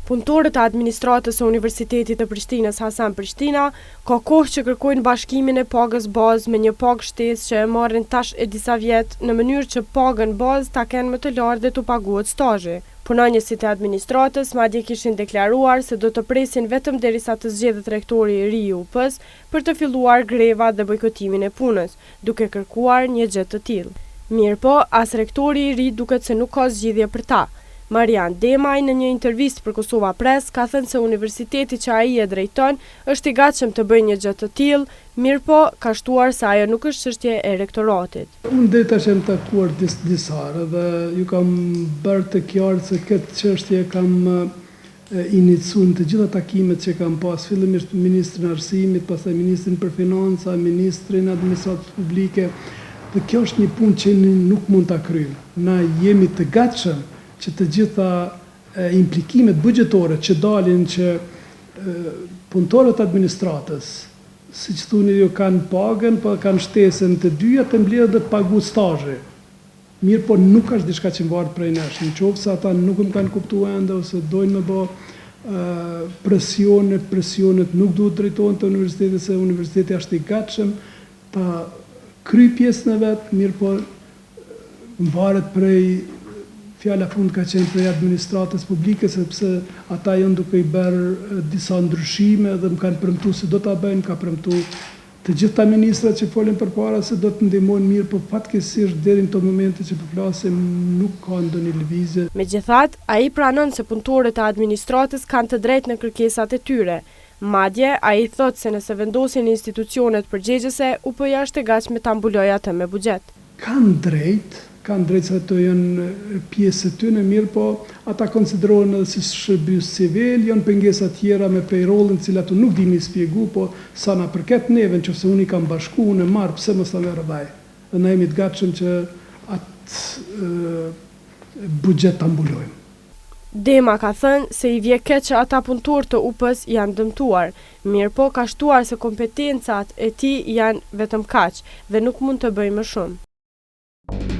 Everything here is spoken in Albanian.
Punëtorët e administratës së Universitetit të Prishtinës Hasan Prishtina ka kohë që kërkojnë bashkimin e pagës bazë me një pagë shtesë që e marrin tash e disa vjet në mënyrë që pagën bazë ta kenë më të lartë dhe të paguhet stazhi. Punonjësit e administratës madje kishin deklaruar se do të presin vetëm derisa të zgjedhet rektori i ri i UP-s për të filluar greva dhe bojkotimin e punës, duke kërkuar një gjë të tillë. Mirëpo, as rektori i ri duket se nuk ka zgjidhje për ta. Marian Demaj në një intervistë për Kosova Press ka thënë se universiteti që ai e drejton është i gatshëm të bëjë një gjë të tillë, mirëpo ka shtuar se ajo nuk është çështje e rektoratit. Unë deri tash jam takuar disa herë dhe ju kam bërë të qartë se këtë çështje kam iniciuar të gjitha takimet që kam pas, fillimisht ministrin e arsimit, pastaj ministrin për financa, ministrin e administratës publike. Dhe kjo është një punë që nuk mund ta kryejmë. Na jemi të gatshëm që të gjitha implikimet buxhetore që dalin që punëtorët administratës, siç thuni ju, kanë pagën, po kanë shtesën të dyja të mbledhë dhe të pagu stazhi. Mirë, po nuk është diçka që mbartë prej nesh. Nëse ata nuk më kanë kuptuar ende ose dojnë me bë presionet nuk duhet drejtohen te universiteti, se universiteti është i gatshëm ta kryej pjesën e vet, mirë, po mbaret prej fjala fund ka qenë prej administratës publike, sepse ata janë duke i bërë disa ndryshime dhe më kanë premtuar se do ta bëjnë, ka premtuar të gjitha ministrat që folën përpara se do të ndihmojnë, mirë, por fatkeqësisht deri në këto momente që po flasim nuk ka ndonjë lëvizje. Megjithatë, ai pranon se punëtorët e administratës kanë të drejtë në kërkesat e tyre. Madje, ai thotë se nëse vendosin institucionet përgjegjëse, UP-ja është e gatshme ta mbulojë atë me buxhet. Kanë drejtë se ato janë pjesë të tyre, mirë, po ata konsiderohen edhe si shërbim civil, janë pengesa tjera me payroll-in, të cilat nuk di mi spjegu, po sa na përket neve, nëse unë i kam bashku, unë e marr, pse mos ta merr vaj. Dhe ne jemi të gatshëm që atë buxhet ta mbulojmë. Dema ka thënë se i vje keq që ata punëtorë të UP-s janë dëmtuar, mirë po ka shtuar se kompetencat e tij janë vetëm kaq dhe nuk mund të bëjë më shumë.